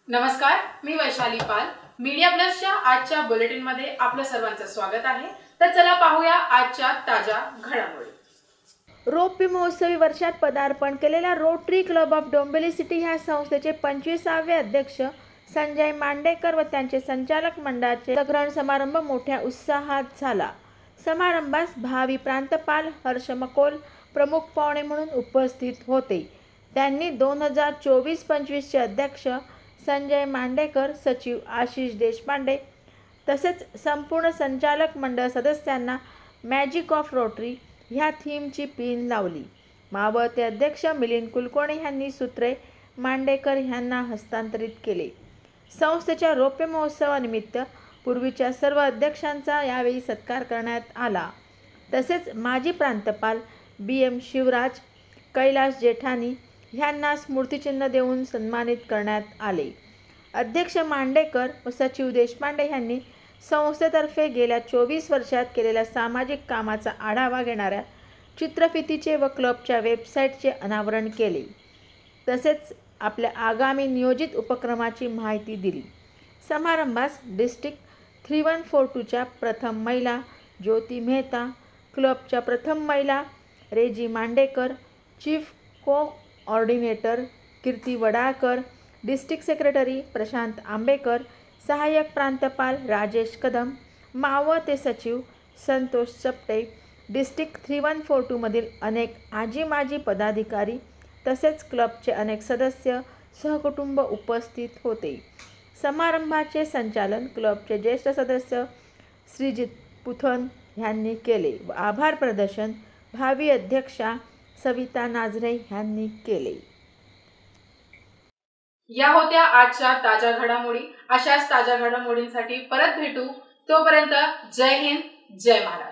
नमस्कार, मी वैशाली पाल. मीडिया प्लसच्या आजच्या बुलेटिनमध्ये आपलं सर्वांचं स्वागत आहे. तर चला पाहूया आजच्या ताज्या घडामोडी. रौप्य महोत्सवी वर्षात पदार्पण केलेल्या rotary club of Dombivli city ह्या संस्थेचे 25वे अध्यक्ष संजय मांडेकर व त्यांचे संचालक मंडळाचे पदग्रहण समारंभ मोठ्या उत्साहात झाला. समारंभास भावी प्रांतपाल हर्ष मकोल प्रमुख पाहुणे म्हणून उपस्थित होते. त्यांनी 2024-25 चे अध्यक्ष संजय मांडेकर, सचिव आशिष देशपांडे तसेच संपूर्ण संचालक मंडळ सदस्यांना मॅजिक ऑफ रोटरी ह्या थीमची पिन लावली. मावळते अध्यक्ष मिलिंद कुलकर्णी यांनी सूत्रे मांडेकर यांना हस्तांतरित केले. संस्थेच्या रौप्य महोत्सवानिमित्त पूर्वीच्या सर्व अध्यक्षांचा यावेळी सत्कार करण्यात आला. तसेच माजी प्रांतपाल BM शिवराज, कैलास जेठानी यांना स्मृतिचिन्ह देऊन सन्मानित करण्यात आले. अध्यक्ष मांडेकर व सचिव देशपांडे यांनी संस्थेतर्फे गेल्या 24 वर्षात केलेल्या सामाजिक कामाचा आढावा घेणाऱ्या चित्रफितीचे व क्लबच्या वेबसाईटचे अनावरण केले. तसेच आपल्या आगामी नियोजित उपक्रमाची माहिती दिली. समारंभास डिस्ट्रिक्ट 3142च्या प्रथम महिला ज्योती मेहता, क्लबच्या प्रथम महिला रेजी मांडेकर, चीफ कोऑर्डिनेटर कीर्ती वडाळकर, डिस्ट्रिक्ट सेक्रेटरी प्रशांत आंबेकर, सहाय्यक प्रांतपाल राजेश कदम, मावळते सचिव संतोष चपटे, डिस्ट्रिक्ट 3142 मधील अनेक आजी माजी पदाधिकारी तसेच क्लबचे अनेक सदस्य सहकुटुंब उपस्थित होते. समारंभाचे संचालन क्लबचे ज्येष्ठ सदस्य श्रीजित पुथन यांनी केले व आभार प्रदर्शन भावी अध्यक्षा सविता नाझरे यांनी केले. या होत्या आजच्या ताज्या घडामोडी. अशाच ताज्या घडामोडींसाठी परत भेटू. तोपर्यंत जय हिंद, जय महाराष्ट्र.